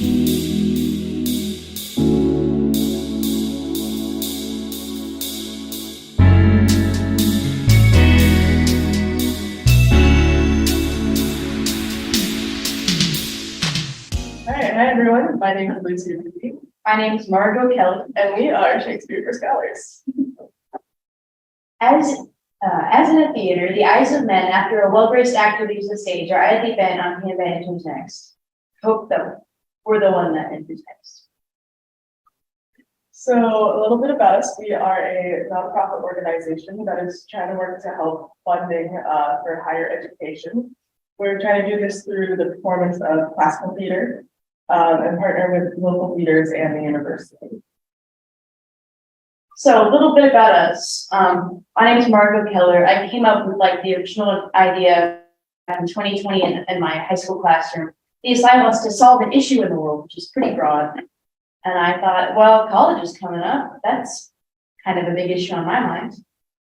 Hi everyone, my name is Lucy Reedy. My name is Margot Kelly. And we are Shakespeare for Scholars. As in a theater, the eyes of men after a well-braced actor leaves the stage are idly bent on him that enters next. Hope though, we're the one that enters next. So a little bit about us, we are a nonprofit organization that is trying to work to help funding for higher education. We're trying to do this through the performance of classical theater and partner with local theaters and the university. So a little bit about us. My name is Margot Keller. I came up with the original idea in 2020 in my high school classroom. The assignment was to solve an issue in the world, which is pretty broad. And I thought, well, college is coming up. That's kind of a big issue on my mind.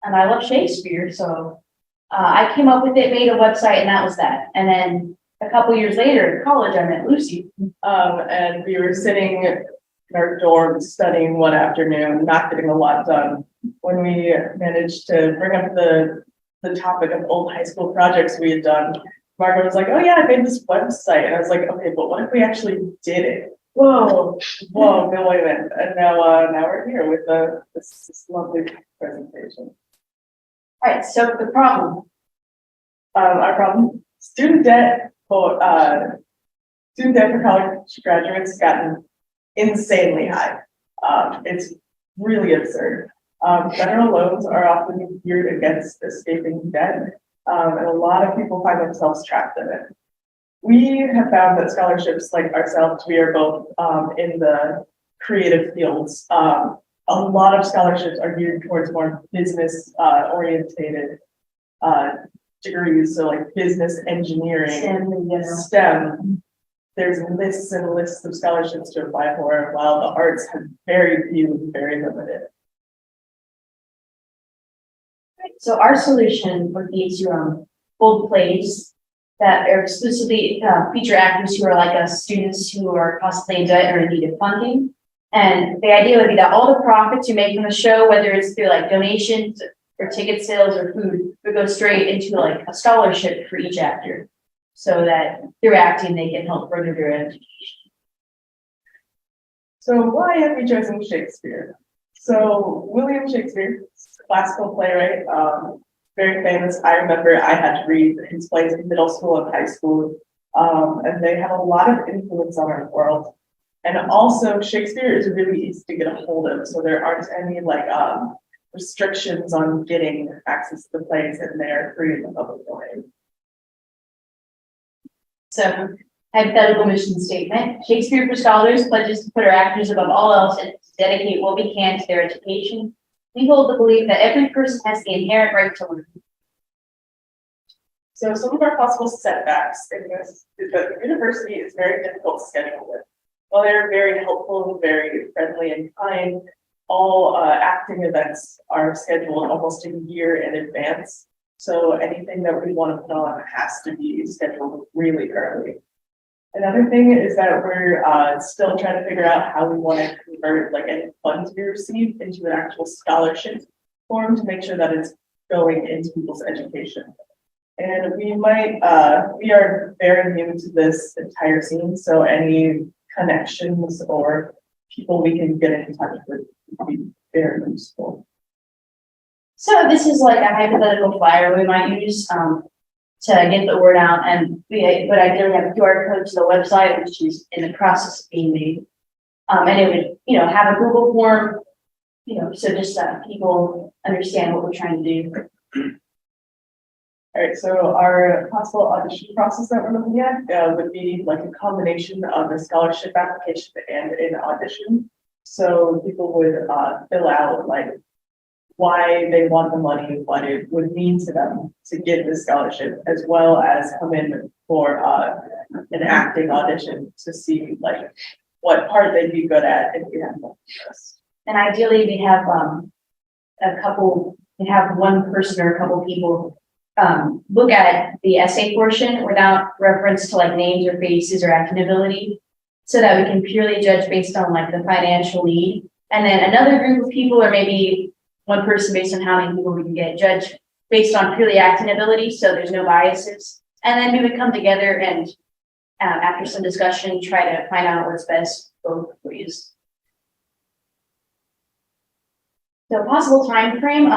And I love Shakespeare, so I came up with it, made a website, and that was that. And then a couple years later in college, I met Lucy. And we were sitting in our dorms studying one afternoon, not getting a lot done, when we managed to bring up the topic of old high school projects we had done. Margaret was like, oh yeah, I made this website. And I was like, okay, but what if we actually did it? Whoa, no, wait a minute. And now we're here with this lovely presentation. All right, so the problem. Our problem, student debt for college graduates has gotten insanely high. It's really absurd. Federal loans are often geared against escaping debt, and a lot of people find themselves trapped in it. We have found that scholarships like ourselves, we are both in the creative fields. A lot of scholarships are geared towards more business orientated degrees, so like business, engineering, STEM. There's lists and lists of scholarships to apply for, while the arts have very few, very limited. So our solution would be to hold plays that are exclusively feature actors who are like us, students who are possibly in debt or in need of funding. And the idea would be that all the profits you make from the show, whether it's through donations or ticket sales or food, would go straight into a scholarship for each actor, so that through acting they can help further their education. So why have we chosen Shakespeare? So William Shakespeare, classical playwright, very famous. I remember I had to read his plays in middle school and high school, and they have a lot of influence on our world. And also Shakespeare is really easy to get a hold of, so there aren't any restrictions on getting access to the plays, and they're free in the public domain. So, hypothetical mission statement. Shakespeare for Scholars pledges to put our actors above all else and to dedicate what we can to their education. We hold the belief that every person has the inherent right to learn. So some of our possible setbacks in this is that the university is very difficult to schedule with. While they're very helpful, very friendly and kind, all acting events are scheduled almost a year in advance. So anything that we want to put on has to be scheduled really early. Another thing is that we're still trying to figure out how we want to convert any funds we receive into an actual scholarship form to make sure that it's going into people's education. And we are very new to this entire scene, so any connections or people we can get in touch with would be very useful. So this is like a hypothetical flyer we might use to get the word out, and we would ideally have a QR code to the website, which is in the process of being made. And it would, have a Google form, so just people understand what we're trying to do. All right, so our possible audition process that we're looking at would be a combination of a scholarship application and an audition. So people would fill out why they want the money, what it would mean to them to get the scholarship, as well as come in for an acting audition to see what part they'd be good at if we have interest. And ideally we have one person or a couple people look at the essay portion without reference to names or faces or acting ability, so that we can purely judge based on like the financial need. And then another group of people, or maybe one person based on how many people we can get, judged based on purely acting ability, so there's no biases. And then we would come together and after some discussion, try to find out what's best for both ways. So possible time frame,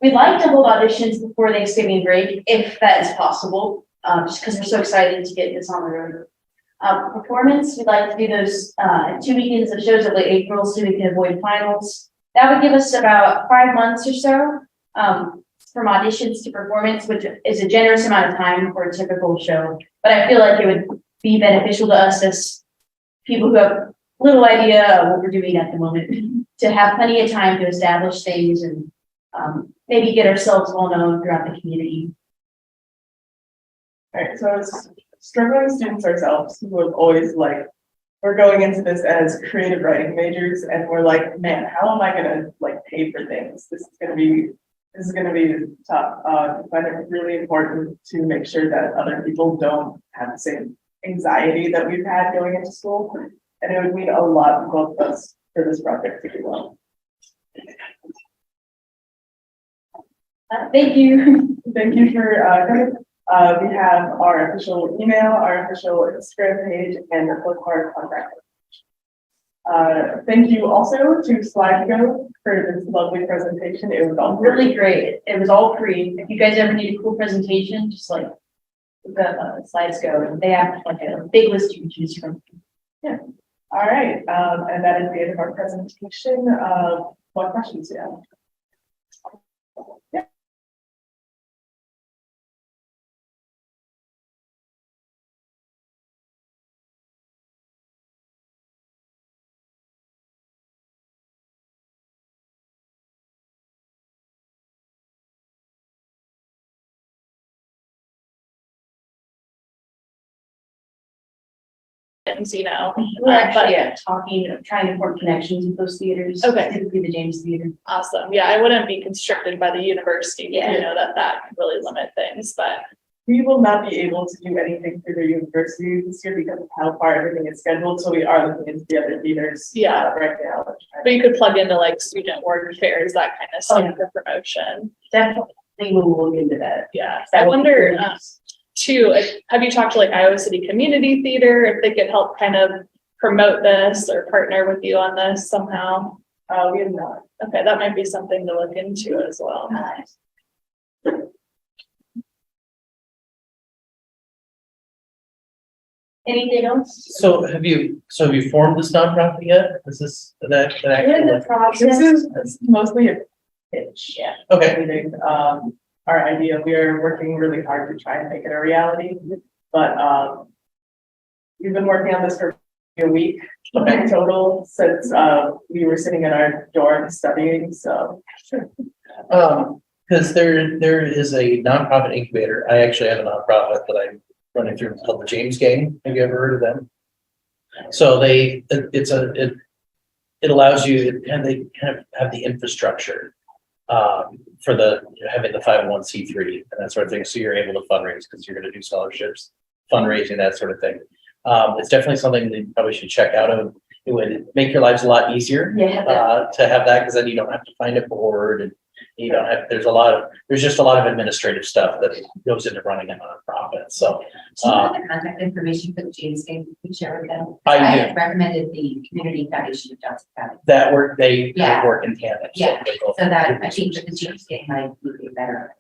we'd like to hold auditions before Thanksgiving break, if that is possible, just because we're so excited to get this on the road. Performance, we'd like to do those 2 weekends of shows of late April so we can avoid finals. That would give us about 5 months or so from auditions to performance, which is a generous amount of time for a typical show. But I feel like it would be beneficial to us as people who have little idea of what we're doing at the moment to have plenty of time to establish things and maybe get ourselves well known throughout the community. All right, so as struggling students ourselves, who have always like, we're going into this as creative writing majors, and we're like, man, how am I gonna like pay for things? This is gonna be tough. I find it really important to make sure that other people don't have the same anxiety that we've had going into school, and it would mean a lot for both of us for this project to do well. Thank you. Thank you for coming. We have our official email, our official Instagram page, and the Flipkart contact. Thank you also to Slideshow for this lovely presentation. It was all Really great. It was all free. If you guys ever need a cool presentation, just like we've got Slides Go, and they have like a big list you can choose from. Yeah. All right. And that is the end of our presentation. What questions do you have? Yeah. You know, We're actually trying to form connections with those theaters. Okay. Typically the James Theater. awesome. Yeah, I wouldn't be constricted by the university. Yeah. You know, that could really limit things, but We will not be able to do anything through the university this year because of how far everything is scheduled. So we are looking into the other theaters. Yeah. Right now. but you could plug into like student work affairs, that kind of stuff Oh, yeah. for promotion. Definitely we'll look into that. Yeah, I wonder too, have you talked to like Iowa City Community Theater if they could help kind of promote this or partner with you on this somehow? We have not. Okay, that might be something to look into as well. Anything else? So have you formed this nonprofit yet? Is this that We're in actually? the This process. is mostly a pitch. Yeah. Okay, Meeting, our idea, we are working really hard to try and make it a reality, but, we've been working on this for a week okay. in total since, we were sitting in our dorm studying, so. Because there is a nonprofit incubator. I actually have a nonprofit that I'm running through called the James Gang. Have you ever heard of them? So it allows you, and they kind of have the infrastructure for having the 501c3 and that sort of thing. So you're able to fundraise because you're going to do scholarships, fundraising, that sort of thing. It's definitely something that you probably should check out. It would make your lives a lot easier Yeah. to have that, because then you don't have to find a board, and you don't have, there's just a lot of administrative stuff that goes into running a nonprofit. So Do you have the contact information for the James Gang you can share with them? I do. have recommended the Community Foundation of Johnson County. that work, they Yeah. work in tandem. So Yeah. they both- So that I think that the James Gang might be better.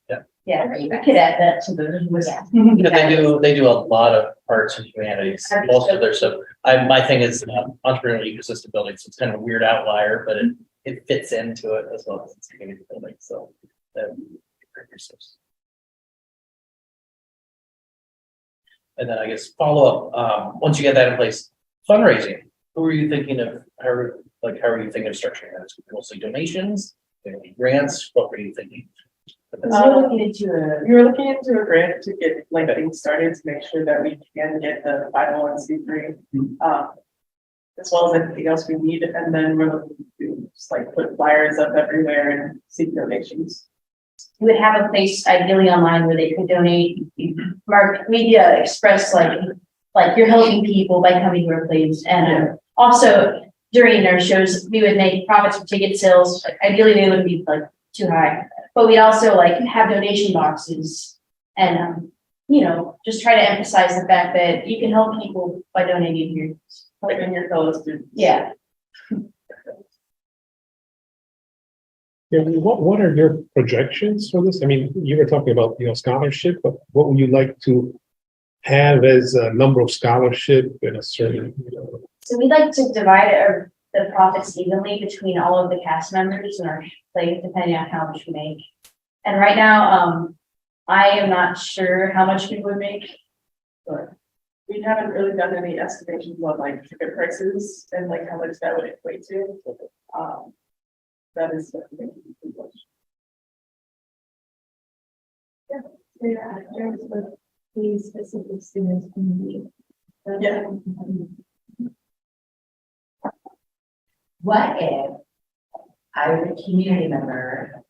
Yeah, for you we guys. could add that to the list. Yeah. Because they do a lot of arts and humanities, most of their stuff. My thing is entrepreneurial ecosystem building, so it's kind of a weird outlier, but it fits into it as well as it's community building, so. And then I guess follow up, once you get that in place, fundraising, who are you thinking of, how are you thinking of structuring that? Is it mostly donations, maybe grants, what were you thinking? We were looking into a grant to get like things started to make sure that we can get the 501c3, as well as anything else we need, and then we're looking to just like put flyers up everywhere and seek donations. We would have a place ideally online where they could donate, mark media, express like like you're helping people by coming to our plays. And also during our shows, we would make profits from ticket sales. Like, ideally, they wouldn't be like too high, but we'd also like have donation boxes and, you know, just try to emphasize the fact that you can help people by donating here. Helping your fellow students. Yeah. Yeah, what are your projections for this? I mean, you were talking about, scholarship, but what would you like to have as a number of scholarship in a certain, So we'd like to divide the profits evenly between all of the cast members in our play, depending on how much we make. And right now, I am not sure how much we would make. But We haven't really done any estimations on like ticket prices and like how much that would equate to. That is definitely. These specific students can be. Yeah. What if I was a community member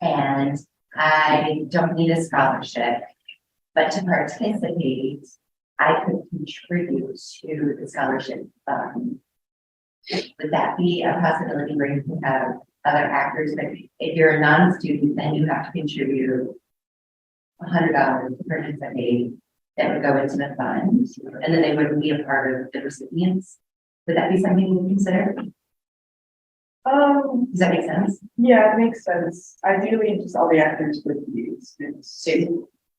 and I don't need a scholarship, but to participate, I could contribute to the scholarship fund? Would that be a possibility where you can have other actors? But if you're a non-student, then you have to contribute $100 to participate. That would go into the fund, and then they wouldn't be a part of the recipients. Would that be something you would consider? Does that make sense? Yeah, it makes sense. Ideally, just all the actors would be students.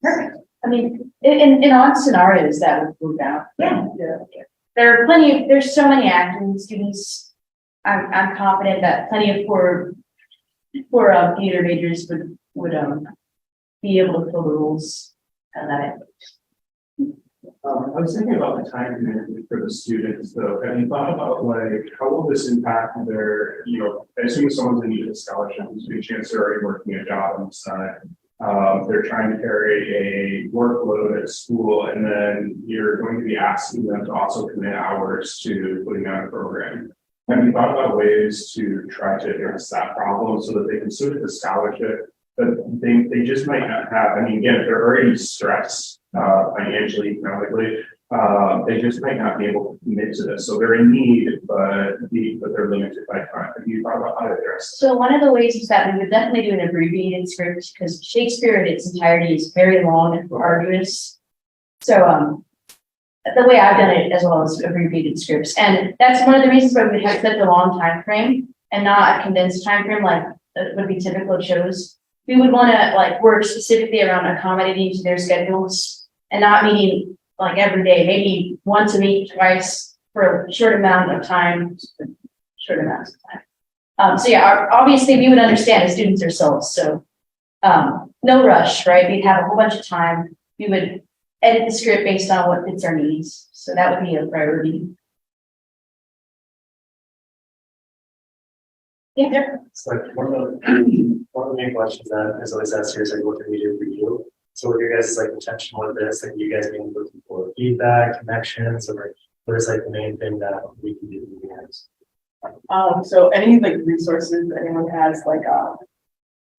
Perfect. I mean, in odd scenarios, that would work out. Yeah. Yeah. There's so many acting students. I'm confident that plenty of poor theater majors would be able to fill the roles and that. I was thinking about the time commitment for the students, though. Have you thought about like how will this impact their, I assume someone's in need of a scholarship, there's a good chance they're already working a job on the side. They're trying to carry a workload at school, and then you're going to be asking them to also commit hours to putting out a program. Have you thought about ways to try to address that problem so that they can still get the scholarship, but they just might not have, again, if they're already stressed financially, economically, they just might not be able to commit to this. So they're in need, but they're limited by time. Have you thought about how to address this? So one of the ways is that we would definitely do an abbreviated script because Shakespeare in its entirety is very long and arduous. So the way I've done it as well as abbreviated scripts, and that's one of the reasons why we have such a long time frame and not a condensed time frame like would be typical of shows. We would want to like work specifically around accommodating to their schedules and not meeting like every day, maybe once a week, twice for a short amount of time, short amounts of time. So yeah, obviously we would understand as students ourselves. So no rush, right? We'd have a whole bunch of time. We would edit the script based on what fits our needs. So that would be a priority. Yeah. It's like one of the main questions that is always asked here is like, what can we do for you? So what your guys' like intention with this, like you guys being looking for feedback, connections, or what is like the main thing that we can do for you guys? So any like resources anyone has, like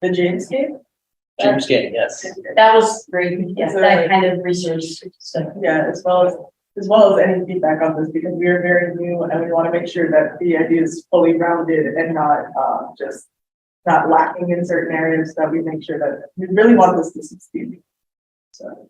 the Jamescape? James Gang, yes. That was great. Yes, So, that kind of research stuff. Yeah, as well as any feedback on this, because we are very new and we want to make sure that the idea is fully rounded and not just not lacking in certain areas, that we make sure that we really want this to succeed. So.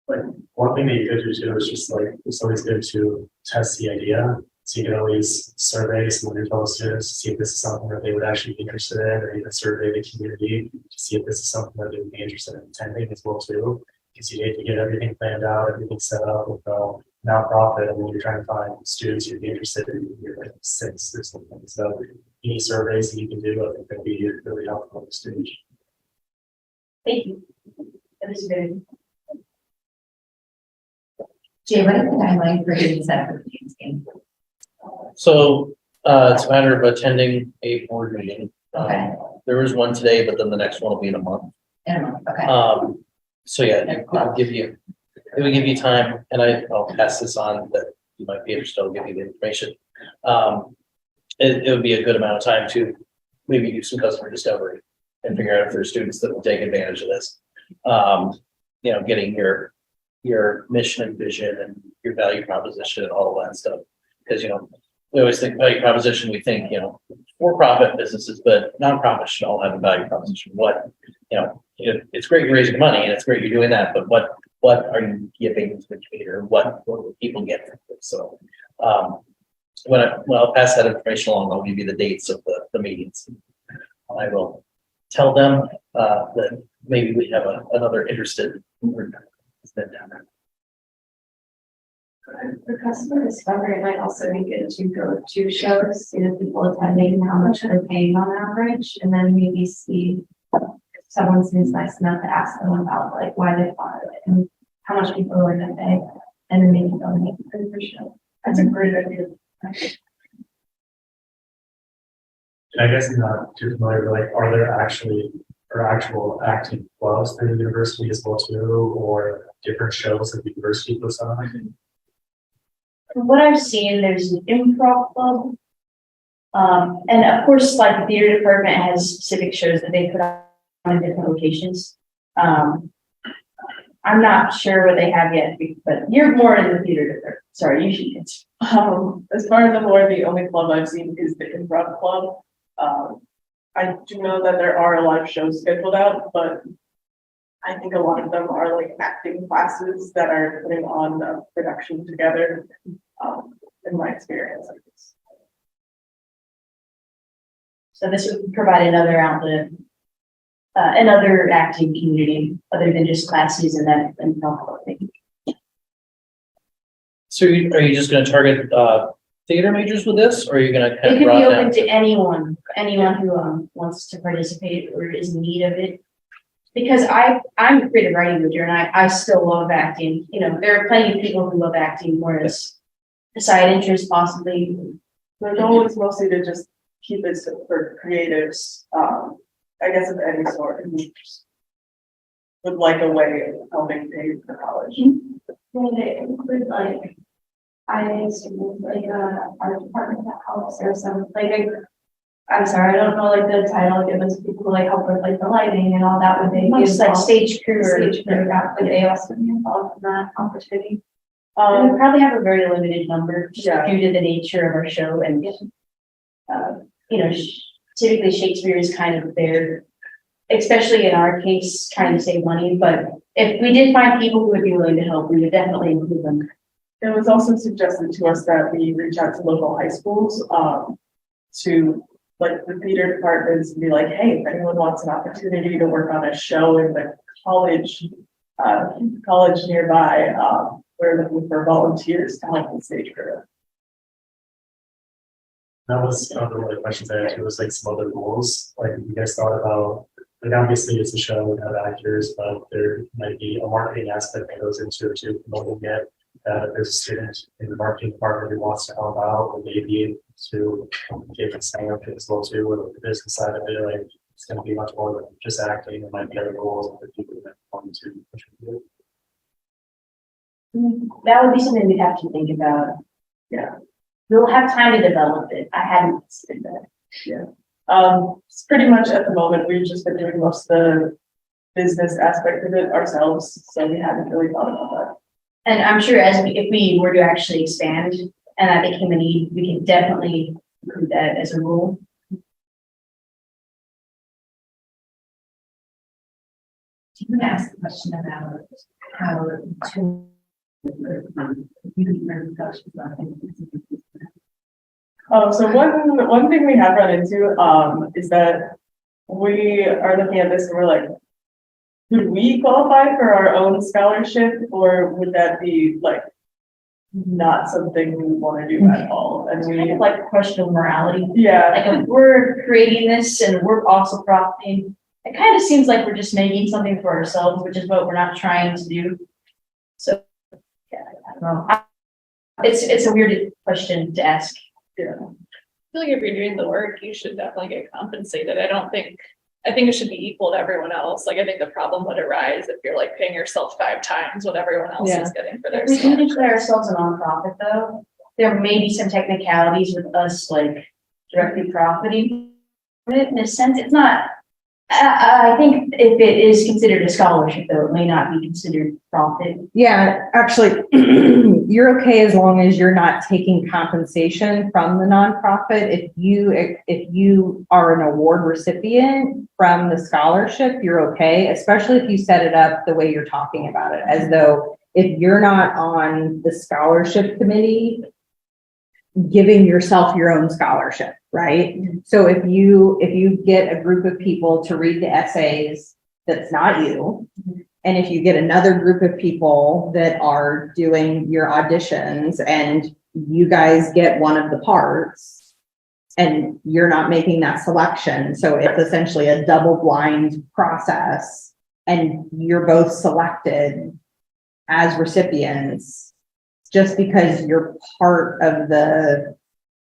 Like one thing that you could do too is just like it's always good to test the idea. So you can always survey some of your fellow students to see if this is something that they would actually be interested in, or even survey the community to see if this is something that they would be interested in attending as well too. Because you need to get everything planned out, everything set up with a nonprofit, and then you're trying to find students who'd be interested in your like 6 or something. So any surveys that you can do, I think that'd be really helpful for the students. Thank you. That is good. Jay, what is the timeline for getting set up for the James game? So it's a matter of attending a board meeting. Okay. There was one today, but then the next one will be in a month. Okay. So yeah, it will give you time, and I'll pass this on that you might be interested. I'll give you the information. It would be a good amount of time to maybe do some customer discovery and figure out if there's students that will take advantage of this. Getting your your mission and vision and your value proposition and all of that stuff. Because, we always think value proposition, we think, for-profit businesses, but nonprofits should all have a value proposition. It's great you're raising money and it's great you're doing that, but what are you giving to the community, or what will people get from it? So, when I'll pass that information along, I'll give you the dates of the meetings. I will tell them, that maybe we have another interested group that's been down there. For customer discovery, it might also be good to go to shows, see the people attending, how much they're paying on average, and then maybe see if someone seems nice enough to ask them about like why they bought it and how much people are going to pay, and then maybe donate for the show. That's a great idea. I guess I'm not too familiar, but like, are there actual acting clubs through the university as well too, or different shows that the university puts on? From what I've seen, there's an improv club. And of course, like the theater department has specific shows that they put on in different locations. I'm not sure what they have yet, but you're more in the theater department. Sorry, you should answer. As far as I'm aware, the only club I've seen is the improv club. I do know that there are a lot of shows scheduled out, but I think a lot of them are like acting classes that are putting on a production together, in my experience. So this would provide another outlet, another acting community other than just classes and that improv club thing. So are you just going to target theater majors with this, or are you going to It kind could of be broaden open out? to anyone who wants to participate or is in need of it. Because I'm a creative writing major and I still love acting. There are plenty of people who love acting more as a side interest possibly. The goal is mostly to just keep it for creatives, I guess of any sort, who just would like a way of helping pay for college. Well, they include like IA students, like our department that helps. There's some I'm sorry, I don't know like the title given to people who like help with like the lighting and all that. Would they give like stage crew or would they also be involved in that opportunity? We probably have a very limited number just Yeah. due to the nature of our show and typically Shakespeare is kind of there, especially in our case, trying to save money. But if we did find people who would be willing to help, we would definitely include them. It was also suggested to us that we reach out to local high schools, to like the theater departments and be like, hey, if anyone wants an opportunity to work on a show in the college nearby, we're looking for volunteers to help the stage crew. That was one of the questions I had too, was like some other rules, like you guys thought about, like obviously it's a show, we have actors, but there might be a marketing aspect that goes into it to promoting it. If there's a student in the marketing department who wants to help out, or maybe to give a sign up as well too, with the business side of it, like it's going to be much more than just acting. It might be other roles that people that want to contribute. That would be something we'd have to think about. Yeah. We'll have time to develop it. I hadn't considered that. It's pretty much at the moment, we've just been doing most of the business aspect of it ourselves, so we haven't really thought about that. And I'm sure if we were to actually expand and that became a need, we could definitely include that as a rule. Do you ask a question about how to So one thing we have run into, is that we are looking at this and we're like, would we qualify for our own scholarship, or would that be like not something we want to do at all? And Kind we, of like a question of morality. yeah, Like if we're creating this and we're also profiting, it kind of seems like we're just making something for ourselves, which is what we're not trying to do. So, yeah, I don't know. It's a weird question to ask. yeah. I feel like if you're doing the work, you should definitely get compensated. I think it should be equal to everyone else. Like, I think the problem would arise if you're like paying yourself 5 times what everyone else Yeah. is getting for their If we do scholarship. declare ourselves a nonprofit though, there may be some technicalities with us like directly profiting from it in a sense. It's not, I think if it is considered a scholarship, though, it may not be considered profit. Yeah, actually, you're okay as long as you're not taking compensation from the nonprofit. If you are an award recipient from the scholarship, you're okay, especially if you set it up the way you're talking about it, as though if you're not on the scholarship committee, giving yourself your own scholarship, right? So if you get a group of people to read the essays, that's not you. And if you get another group of people that are doing your auditions and you guys get one of the parts and you're not making that selection, so it's essentially a double blind process and you're both selected as recipients, just because you're part of the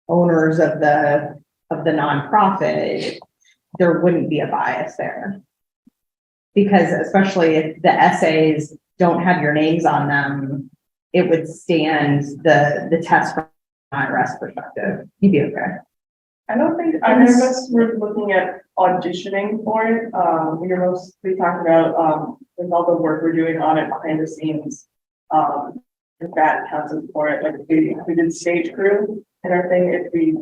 owners of the nonprofit, there wouldn't be a bias there. Because especially if the essays don't have your names on them, it would stand the test from an IRS perspective. You'd be okay. I don't think either of us were looking at auditioning for it. We were mostly talking about, with all the work we're doing on it behind the scenes. If that counts as for it, like if we did stage crew and our thing, if we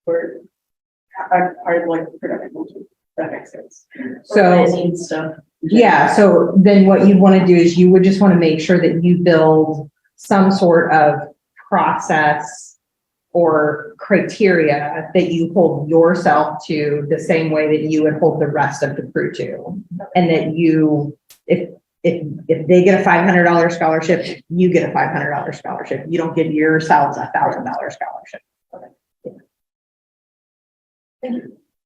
were part of like production, if that makes sense. So, Organizing stuff. yeah, so then what you want to do is you would just want to make sure that you build some sort of process or criteria that you hold yourself to the same way that you would hold the rest of the crew to. And that you, if they get a $500 scholarship, you get a $500 scholarship. You don't give yourselves a $1,000 scholarship.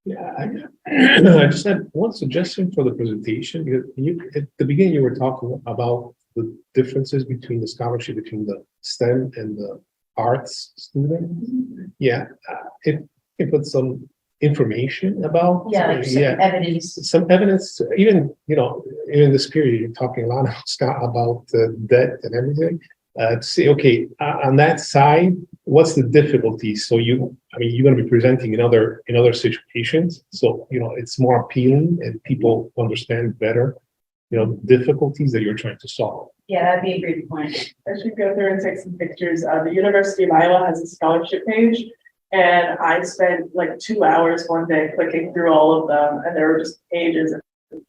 Yeah, I just had one suggestion for the presentation. At the beginning, you were talking about the differences between the scholarship between the STEM and the arts students. Yeah, if you put some information about. Yeah, like some evidence. Some evidence, even, in this period, you're talking a lot about debt and everything. To say, okay, on that side, what's the difficulty? So you're going to be presenting in other situations. So, it's more appealing and people understand better, difficulties that you're trying to solve. Yeah, that'd be a great point. I should go through and take some pictures. The University of Iowa has a scholarship page. And I spent like 2 hours one day clicking through all of them, and there were just pages and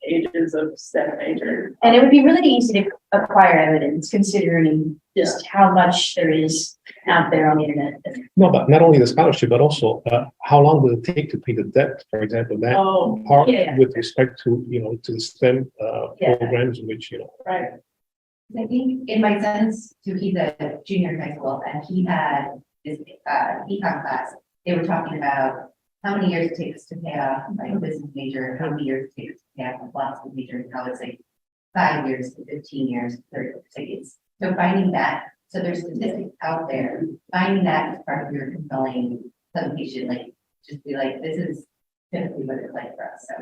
pages of STEM major. And it would be really easy to acquire evidence considering just how much there is out there on the internet. No, but not only the scholarship, but also how long will it take to pay the debt, for example, that part with respect to, to the STEM programs, which, Right. I think it makes sense to, he's a junior in high school and he had this econ class. They were talking about how many years it takes to pay off like a business major, how many years it takes to pay off a philosophy major, and how it's like 5 years to 15 years, 30 years. So finding that, so there's statistics out there, finding that as part of your compelling presentation, like just be like, this is typically what it's like for us. So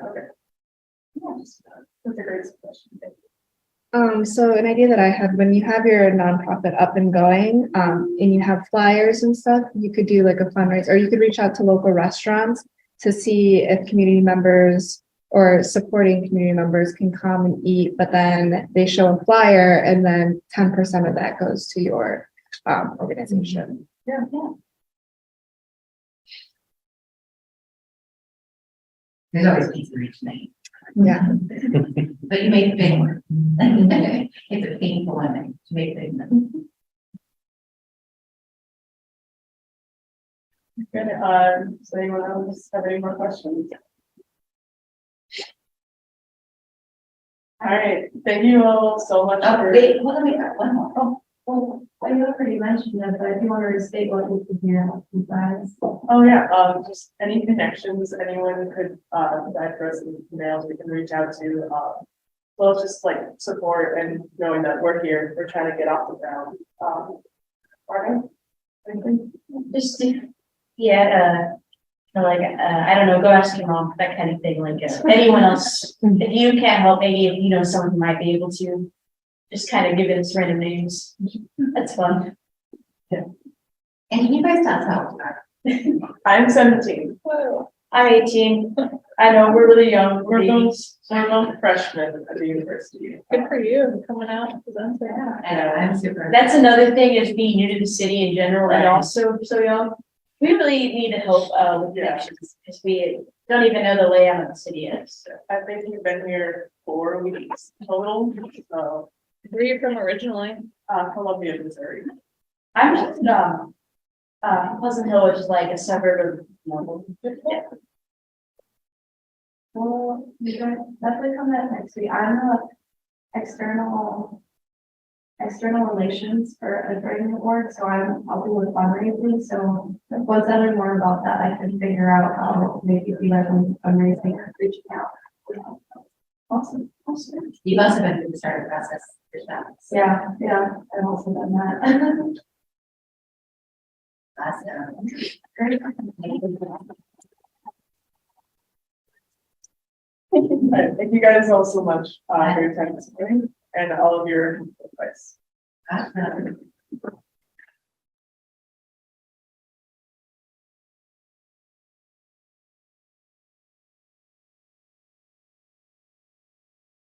That's a great suggestion. Thank you. So an idea that I had, when you have your nonprofit up and going, and you have flyers and stuff, you could do like a fundraiser, or you could reach out to local restaurants to see if community members or supporting community members can come and eat, but then they show a flyer and then 10% of that goes to your organization. Yeah. there's always pizza reach me. Yeah. But you make big one. It's a painful one to make big one. Good. Does anyone else have any more questions? All right. Thank you all so much. Oh, for- wait, hold on, we got one more. Well, I already mentioned that, but if you want to restate what we can hear, you guys. Oh, yeah, just any connections anyone could, provide for us in emails, we can reach out to, well, just like support and knowing that we're here, we're trying to get off the ground. Martin, anything? Just, I don't know, go ask your mom, that kind of thing, like, anyone else, if you can't help, maybe if you know someone who might be able to, just kind of give it its random names. That's fun. And can you guys tell us how old you are? I'm 17. I'm 18. I know, we're really young, We're babies. both freshmen at the university. Good for you, coming out and presenting. I know, I'm super. That's another thing is being new to the city in general and Right. also so young. We really need to help with Yeah. connections because we don't even know the layout of the city yet. So I think we've been here 4 weeks total, so, Where are you from originally? Columbia, Missouri. I'm just Pleasant Hill, which is like a suburb of Normal. Yeah. Well, you guys definitely come back next week. I'm a external relations for a grant award, so I'll do with fundraising. So once I learn more about that, I can figure out how maybe if you guys want fundraising or reaching out. Awesome. You've also been through the startup process yourself. So Yeah, I've also done that. awesome. Great. Thank you guys all so much for your time this morning and all of your advice. Awesome.